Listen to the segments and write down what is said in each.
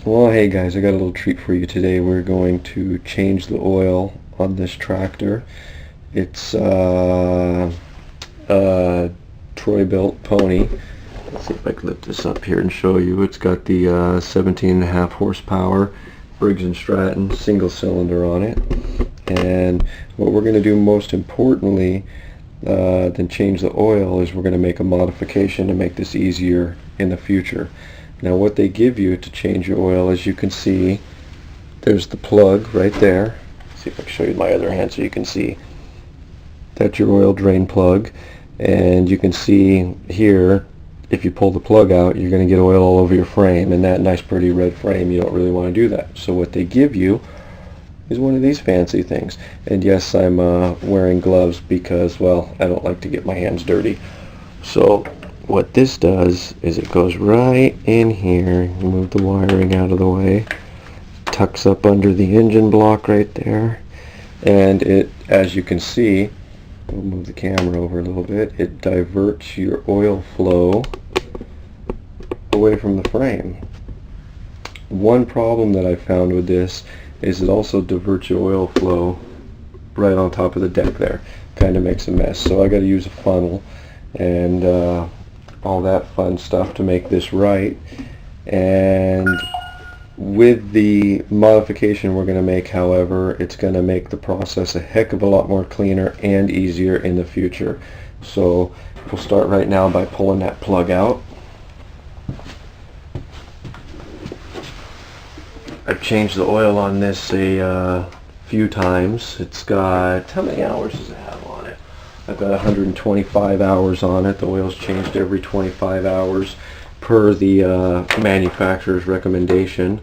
Well, hey guys, I got a little treat for you today. We're going to change the oil on this tractor. It's a Troy-built pony. Let's see if I can lift this up here and show you. It's got the 17.5 horsepower Briggs & Stratton single cylinder on it. And what we're going to do most importantly than change the oil is we're going to make a modification to make this easier in the future. Now what they give you to change your oil, as you can see, there's the plug right there. Let's see if I can show you my other hand so you can see. That's your oil drain plug, and you can see here if you pull the plug out you're going to get oil all over your frame, and that nice pretty red frame, you don't really want to do that. So what they give you is one of these fancy things. And yes, I'm wearing gloves because, well, I don't like to get my hands dirty. So what this does is it goes right in here, move the wiring out of the way, tucks up under the engine block right there, and it, as you can see, we'll move the camera over a little bit, it diverts your oil flow away from the frame. One problem that I found with this is it also diverts your oil flow right on top of the deck there. Kind of makes a mess, so I got to use a funnel and all that fun stuff to make this right. And with the modification we're going to make, however, it's going to make the process a heck of a lot more cleaner and easier in the future. So we'll start right now by pulling that plug out. I've changed the oil on this a few times. It's got, how many hours does it have on it? I've got 125 hours on it. The oil's changed every 25 hours per the manufacturer's recommendation.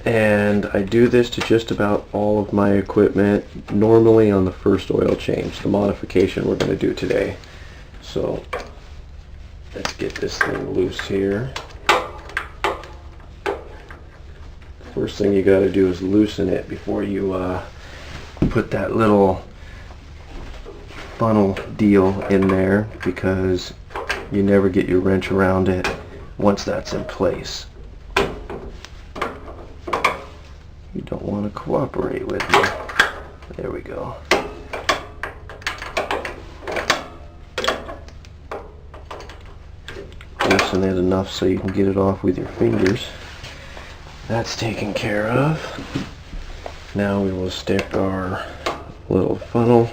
And I do this to just about all of my equipment, normally on the first oil change, the modification we're going to do today. So let's get this thing loose here. First thing you got to do is loosen it before you put that little funnel deal in there, because you never get your wrench around it once that's in place. You don't want to cooperate with me. There we go. Loosen it enough so you can get it off with your fingers. That's taken care of. Now we will stick our little funnel,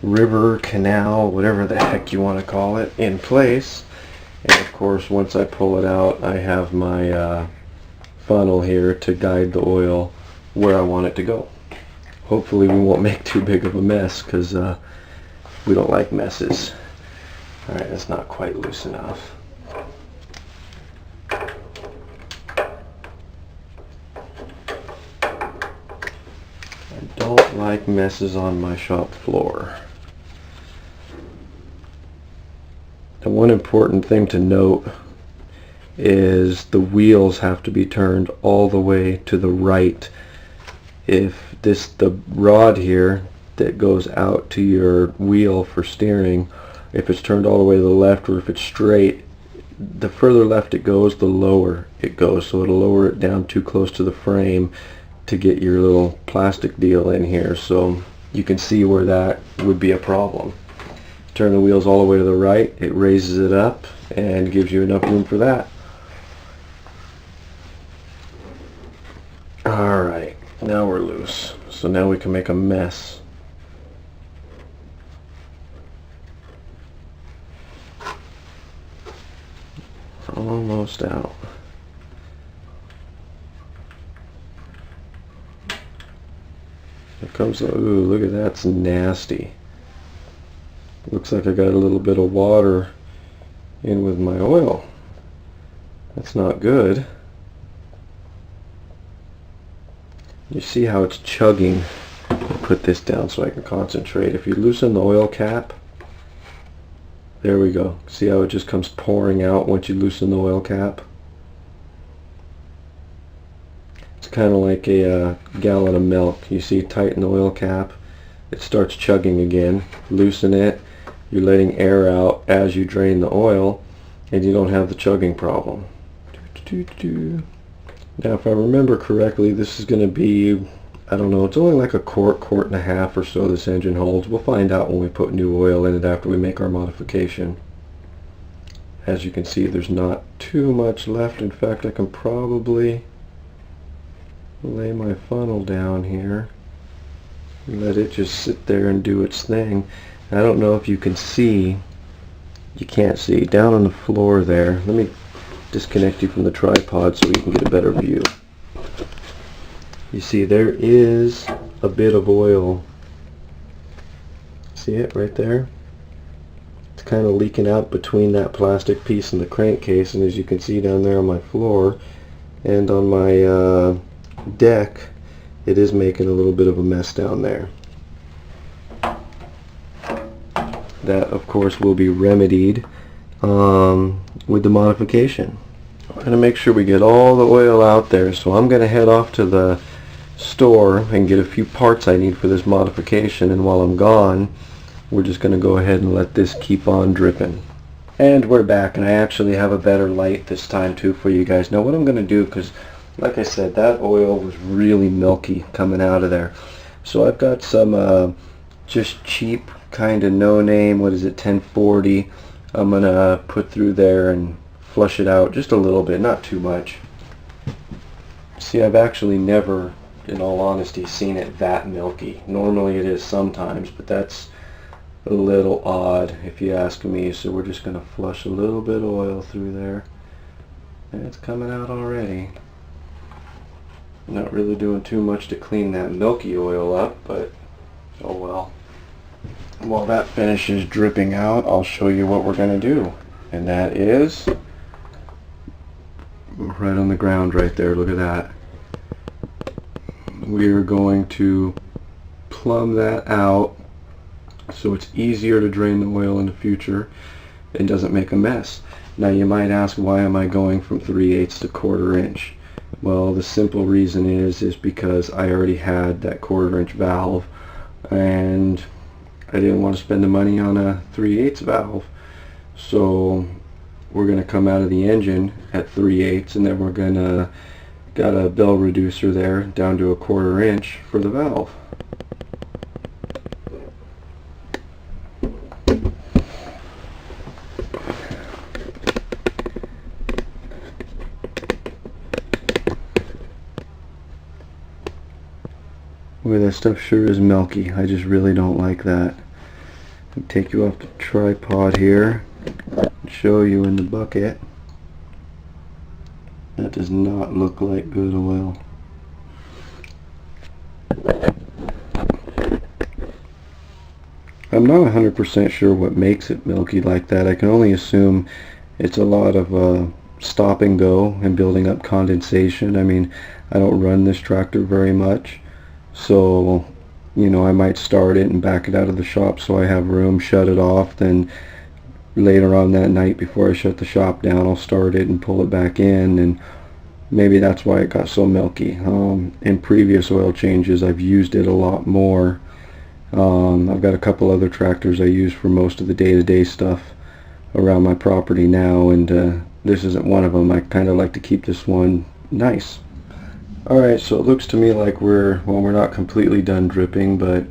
river, canal, whatever the heck you want to call it, in place. And of course, once I pull it out, I have my funnel here to guide the oil where I want it to go. Hopefully we won't make too big of a mess, because we don't like messes. Alright, that's not quite loose enough. I don't like messes on my shop floor. The one important thing to note is the wheels have to be turned all the way to the right. If the rod here that goes out to your wheel for steering, if it's turned all the way to the left, or if it's straight, the further left it goes, the lower it goes. So it'll lower it down too close to the frame to get your little plastic deal in here. So you can see where that would be a problem. Turn the wheels all the way to the right, it raises it up and gives you enough room for that. Alright, now we're loose. So now we can make a mess. Almost out. Here comes the, ooh, look at that, it's nasty. Looks like I got a little bit of water in with my oil. That's not good. You see how it's chugging. I'll put this down so I can concentrate. If you loosen the oil cap, there we go. See how it just comes pouring out once you loosen the oil cap? It's kind of like a gallon of milk. You see, tighten the oil cap, it starts chugging again. Loosen it, you're letting air out as you drain the oil, and you don't have the chugging problem. Now if I remember correctly, this is going to be, I don't know, it's only like a quart and a half or so this engine holds. We'll find out when we put new oil in it after we make our modification. As you can see, there's not too much left. In fact, I can probably lay my funnel down here and let it just sit there and do its thing. I don't know if you can see, you can't see, down on the floor there. Let me disconnect you from the tripod so we can get a better view. You see there is a bit of oil. See it right there? It's kind of leaking out between that plastic piece and the crankcase, and as you can see down there on my floor and on my deck, it is making a little bit of a mess down there. That of course will be remedied with the modification. I'm going to make sure we get all the oil out there, so I'm going to head off to the store and get a few parts I need for this modification, and while I'm gone we're just going to go ahead and let this keep on dripping. And we're back, and I actually have a better light this time too for you guys. Now what I'm going to do, because like I said, that oil was really milky coming out of there, so I've got some just cheap kind of no-name, what is it, 1040. I'm going to put through there and flush it out just a little bit, not too much. See, I've actually never, in all honesty, seen it that milky. Normally it is sometimes, but that's a little odd if you ask me. So we're just going to flush a little bit of oil through there, and it's coming out already. Not really doing too much to clean that milky oil up, but oh well. While that finishes dripping out, I'll show you what we're going to do, and that is right on the ground right there. Look at that. We are going to plumb that out so it's easier to drain the oil in the future and doesn't make a mess. Now you might ask, why am I going from 3/8 to 1/4 inch? Well, the simple reason is because I already had that 1/4 inch valve, and I didn't want to spend the money on a 3/8 valve. So we're going to come out of the engine at 3/8, and then we're going to got a bell reducer there down to a 1/4 inch for the valve. Boy, that stuff sure is milky. I just really don't like that. I'll take you off the tripod here and show you in the bucket. That does not look like good oil. I'm not 100% sure what makes it milky like that. I can only assume it's a lot of stop and go and building up condensation. I mean, I don't run this tractor very much, so you know, I might start it and back it out of the shop so I have room, shut it off, then later on that night before I shut the shop down, I'll start it and pull it back in, and maybe that's why it got so milky. In previous oil changes I've used it a lot more. I've got a couple other tractors I use for most of the day-to-day stuff around my property now, and this isn't one of them. I kind of like to keep this one nice. Alright, so it looks to me like we're not completely done dripping, but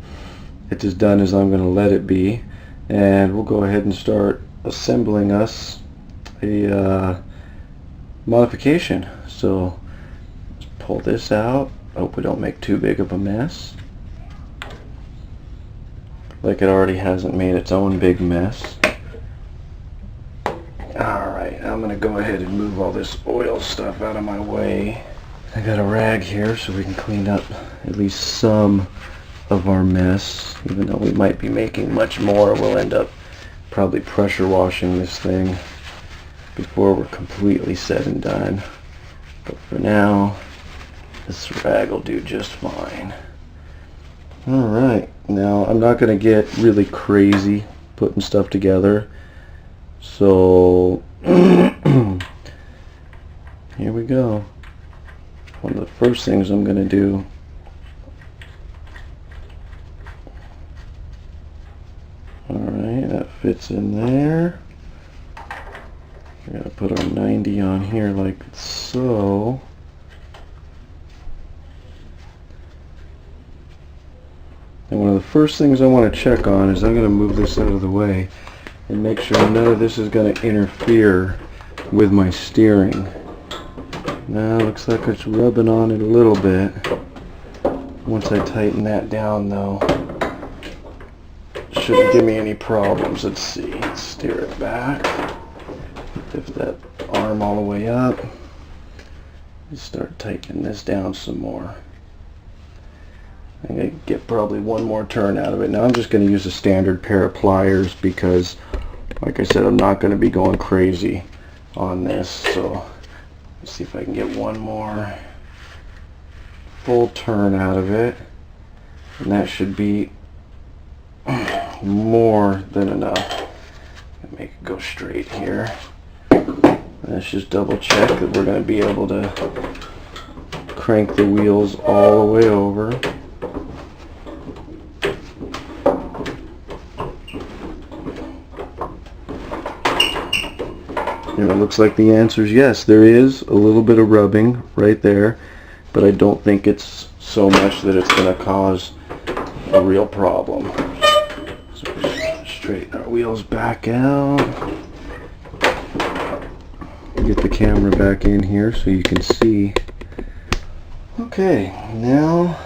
it's as done as I'm going to let it be, and we'll go ahead and start assembling us a modification. So let's pull this out. Hope we don't make too big of a mess, like it already hasn't made its own big mess. Alright, I'm going to go ahead and move all this oil stuff out of my way. I got a rag here so we can clean up at least some of our mess. Even though we might be making much more, we'll end up probably pressure washing this thing before we're completely said and done. But for now, this rag will do just fine. Alright, now I'm not going to get really crazy putting stuff together, so here we go. One of the first things I'm going to do alright, that fits in there. We're going to put our 90 on here like so. And one of the first things I want to check on is I'm going to move this out of the way and make sure none of this is going to interfere with my steering. Now looks like it's rubbing on it a little bit. Once I tighten that down though, it shouldn't give me any problems. Let's see, let's steer it back. Lift that arm all the way up. Just start tightening this down some more. I'm going to get probably one more turn out of it. Now I'm just going to use a standard pair of pliers because, like I said, I'm not going to be going crazy on this. So let's see if I can get one more full turn out of it. And that should be more than enough. Make it go straight here. Let's just double check that we're going to be able to crank the wheels all the way over. And it looks like the answer is yes. There is a little bit of rubbing right there, but I don't think it's so much that it's going to cause a real problem. So straighten our wheels back out. Get the camera back in here so you can see. Okay, now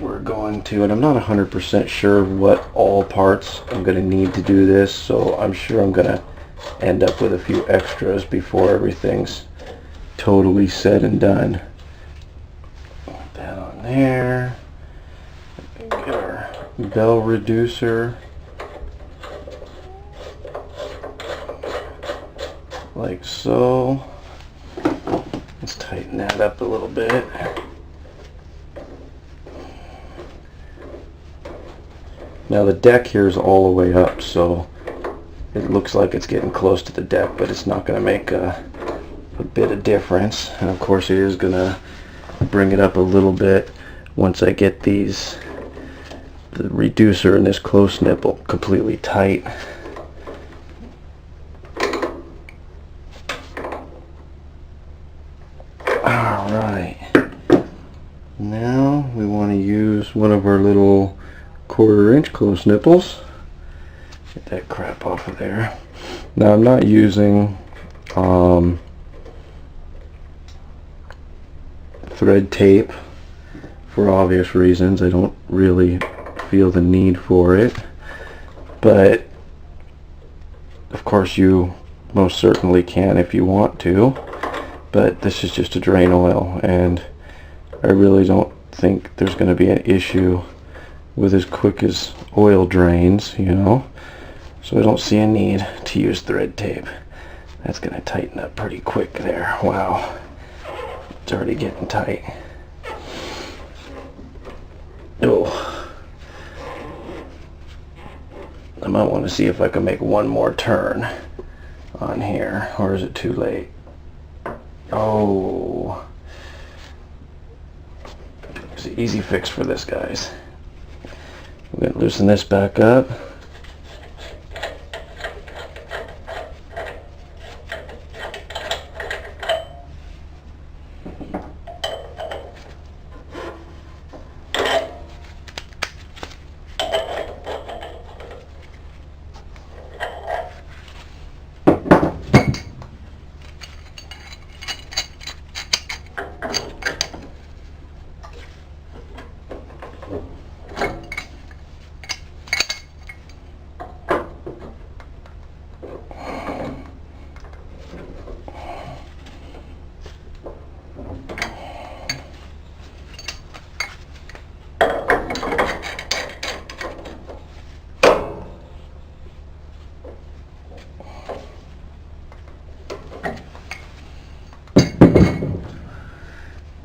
we're going to, and I'm not 100% sure what all parts I'm going to need to do this, so I'm sure I'm going to end up with a few extras before everything's totally said and done. Put that on there. Get our bell reducer like so. Let's tighten that up a little bit. Now the deck here is all the way up, so it looks like it's getting close to the deck, but it's not going to make a bit of difference. And of course it is going to bring it up a little bit once I get the reducer and this close nipple completely tight. Alright, now we want to use one of our little 1/4 inch close nipples. Get that crap off of there. Now I'm not using thread tape for obvious reasons. I don't really feel the need for it, but of course you most certainly can if you want to. But this is just a drain oil, and I really don't think there's going to be an issue with as quick as oil drains, you know. So I don't see a need to use thread tape. That's going to tighten up pretty quick there. Wow, it's already getting tight. Oh, I might want to see if I can make one more turn on here, or is it too late? Oh, it's an easy fix for this, guys. We're going to loosen this back up.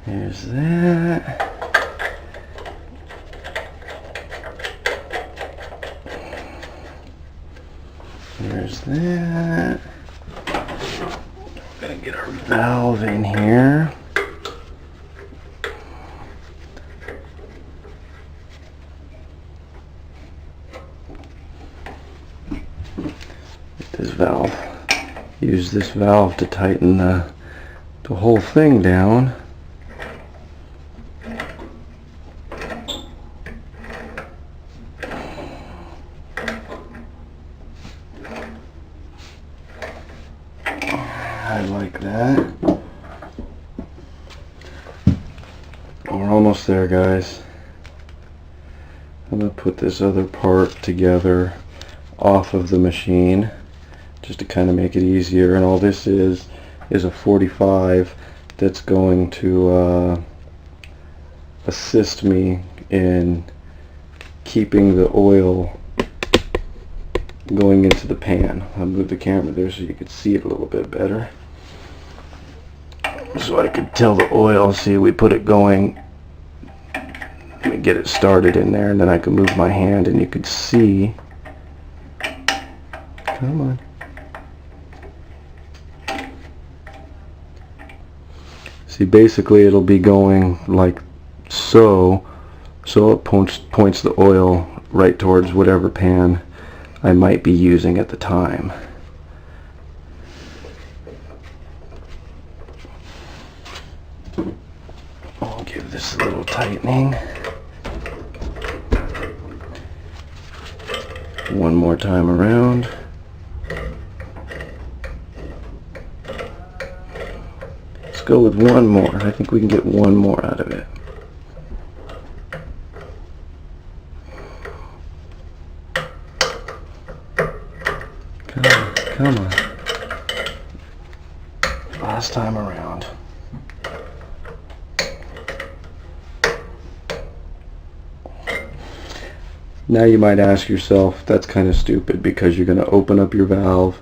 There's that. There's that. We're gonna get our valve in here. Get this valve use this valve to tighten the whole thing down. I like that. We're almost there, guys. I'm going to put this other part together off of the machine just to kind of make it easier, and all this is a 45 that's going to assist me in keeping the oil going into the pan. I'll move the camera there so you can see it a little bit better, so I could tell the oil. See, we put it going. Let me get it started in there, and then I can move my hand and you could see. Come on. See, basically it'll be going like so it points the oil right towards whatever pan I might be using at the time. I'll give this a little tightening. One more time around. Let's go with one more. I think we can get one more out of it. Come on. Last time around. Now you might ask yourself, that's kind of stupid, because you're going to open up your valve,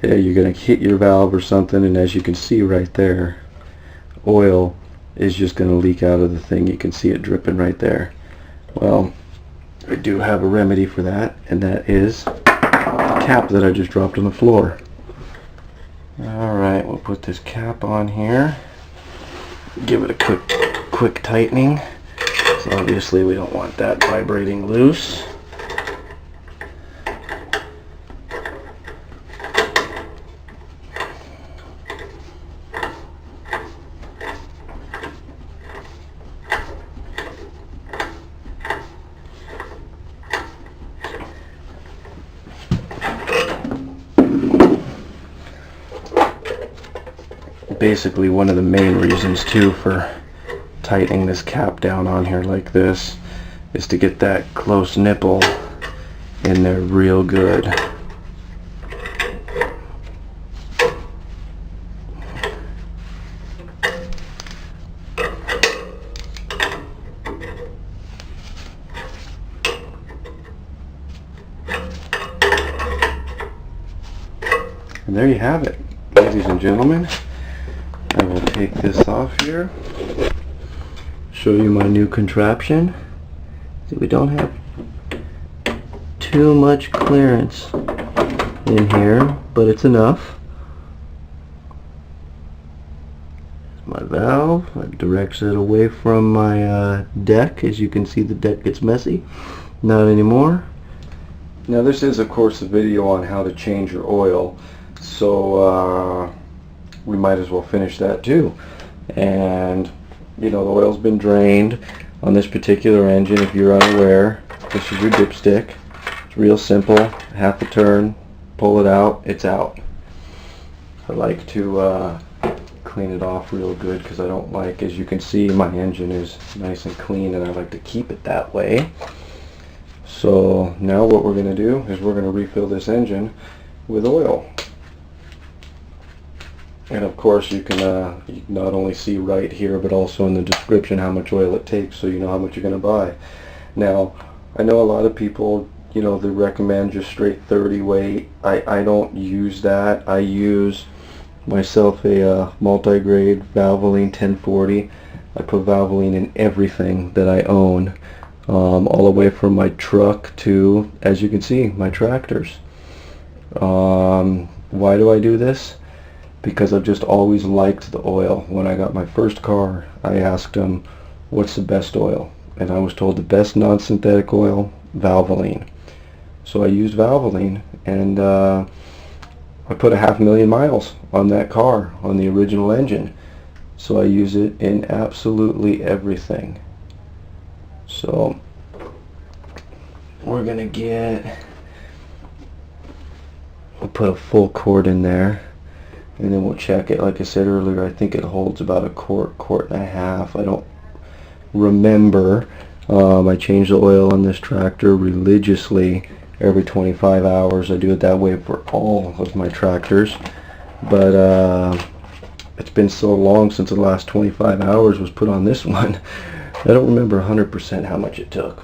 you're going to hit your valve or something, and as you can see right there, oil is just going to leak out of the thing. You can see it dripping right there. Well, I do have a remedy for that, and that is the cap that I just dropped on the floor. Alright, we'll put this cap on here, give it a quick tightening. So obviously we don't want that vibrating loose. Basically, one of the main reasons too for tightening this cap down on here like this is to get that close nipple in there real good. And there you have it, ladies and gentlemen. I will take this off here, show you my new contraption. See, we don't have too much clearance in here, but it's enough. My valve, it directs it away from my deck. As you can see, the deck gets messy. Not anymore. Now this is of course a video on how to change your oil, so we might as well finish that too. And you know, the oil's been drained on this particular engine. If you're unaware, this is your dipstick. It's real simple. Half a turn, pull it out, it's out. I like to clean it off real good because I don't like, as you can see, my engine is nice and clean and I like to keep it that way. So now what we're going to do is we're going to refill this engine with oil. And of course you can not only see right here but also in the description how much oil it takes, so you know how much you're going to buy. Now I know a lot of people, you know, they recommend just straight 30 weight. I don't use that. I use myself a multi-grade Valvoline 1040. I put Valvoline in everything that I own, all the way from my truck to, as you can see, my tractors. Why do I do this? Because I've just always liked the oil. When I got my first car, I asked them, what's the best oil? And I was told the best non-synthetic oil, Valvoline. So I used Valvoline, and I put 500,000 miles on that car, on the original engine. So I use it in absolutely everything. So we're gonna we'll put a full quart in there, and then we'll check it. Like I said earlier, I think it holds about a quart and a half. I don't remember. I change the oil on this tractor religiously every 25 hours. I do it that way for all of my tractors, but it's been so long since the last 25 hours was put on this one. I don't remember 100% how much it took.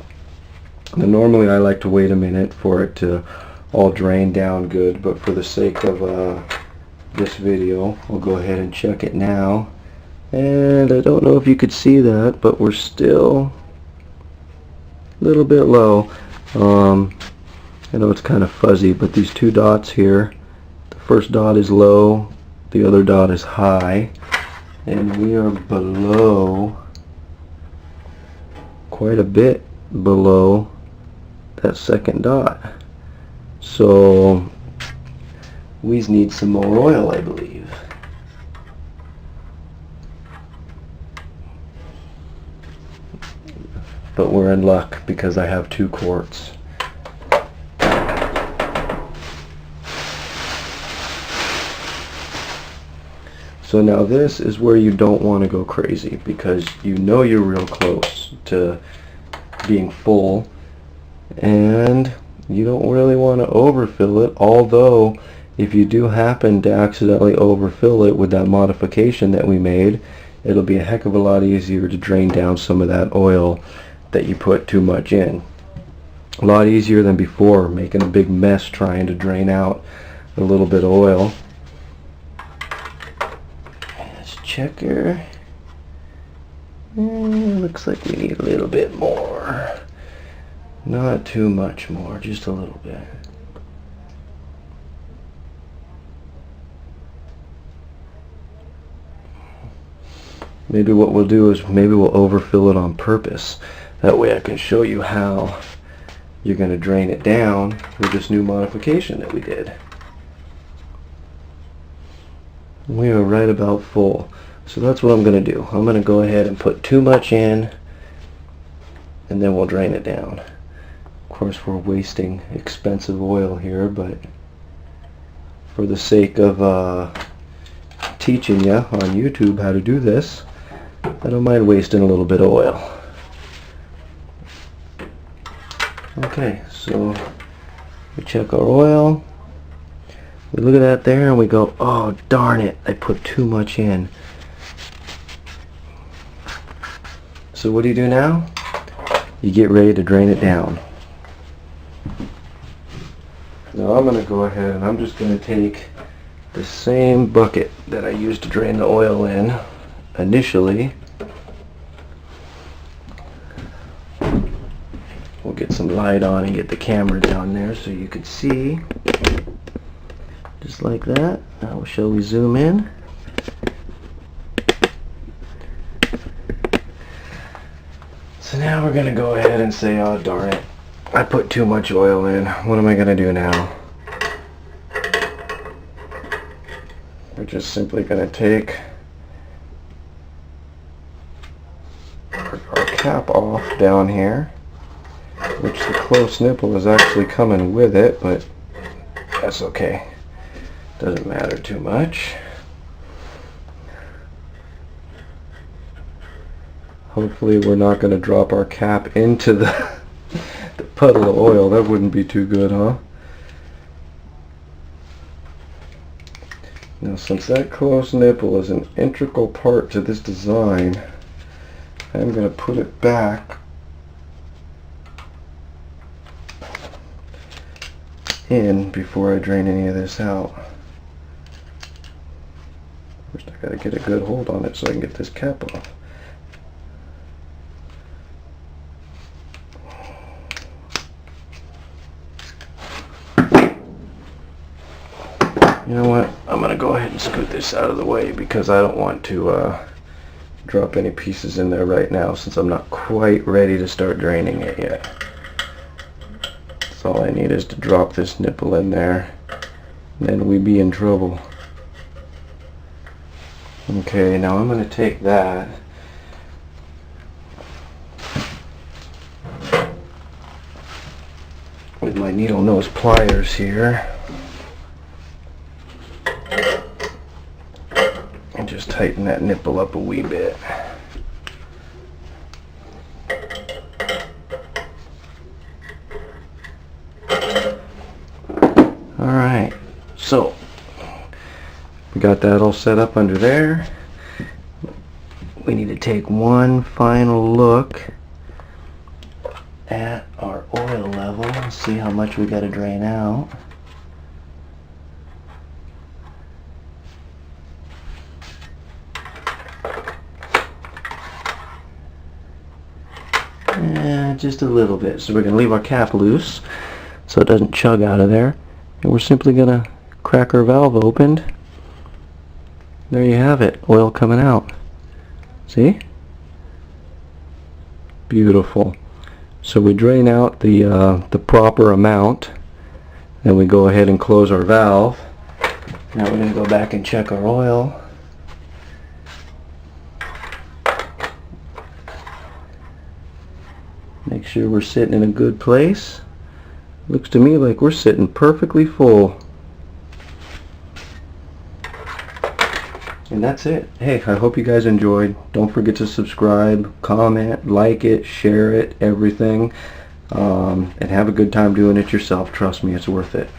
Now, normally I like to wait a minute for it to all drain down good, but for the sake of this video, I'll go ahead and check it now. And I don't know if you could see that, but we're still a little bit low. I know it's kind of fuzzy, but these two dots here, the first dot is low, the other dot is high, and we are below, quite a bit below that second dot. So we need some more oil, I believe. But we're in luck because I have 2 quarts. So now this is where you don't want to go crazy, because you know you're real close to being full, and you don't really want to overfill it, although if you do happen to accidentally overfill it with that modification that we made, it'll be a heck of a lot easier to drain down some of that oil that you put too much in. A lot easier than before, making a big mess trying to drain out a little bit of oil. Checker. Looks like we need a little bit more. Not too much more, just a little bit. Maybe what we'll do is maybe we'll overfill it on purpose. That way I can show you how you're going to drain it down with this new modification that we did. We are right about full. So that's what I'm going to do. I'm going to go ahead and put too much in, and then we'll drain it down. Of course, we're wasting expensive oil here, but for the sake of teaching you on YouTube how to do this, I don't mind wasting a little bit of oil. Okay, so we check our oil. We look at that there and we go, oh darn it, I put too much in. So what do you do now? You get ready to drain it down. Now I'm going to go ahead and I'm just going to take the same bucket that I used to drain the oil in initially. We'll get some light on and get the camera down there so you could see. Just like that. Now shall we zoom in? So now we're going to go ahead and say, oh darn it, I put too much oil in. What am I going to do now? We're just simply going to take our cap off down here, which the close nipple is actually coming with it, but that's okay. Doesn't matter too much. Hopefully we're not going to drop our cap into the puddle of oil. That wouldn't be too good, huh? Now since that close nipple is an integral part to this design, I'm going to put it back in before I drain any of this out. First I got to get a good hold on it so I can get this cap off. You know what? I'm going to go ahead and scoot this out of the way because I don't want to drop any pieces in there right now since I'm not quite ready to start draining it yet. So all I need is to drop this nipple in there then we'd be in trouble. Okay, now I'm going to take that with my needle nose pliers here and just tighten that nipple up a wee bit. Alright, so we got that all set up under there. We need to take one final look at our oil level and see how much we got to drain out. Just a little bit. So we're going to leave our cap loose so it doesn't chug out of there. And we're simply going to crack our valve open. There you have it, oil coming out. See? Beautiful. So we drain out the proper amount, then we go ahead and close our valve. Now we're going to go back and check our oil. Make sure we're sitting in a good place. Looks to me like we're sitting perfectly full. And that's it. Hey, I hope you guys enjoyed. Don't forget to subscribe, comment, like it, share it, everything. And have a good time doing it yourself. Trust me, it's worth it.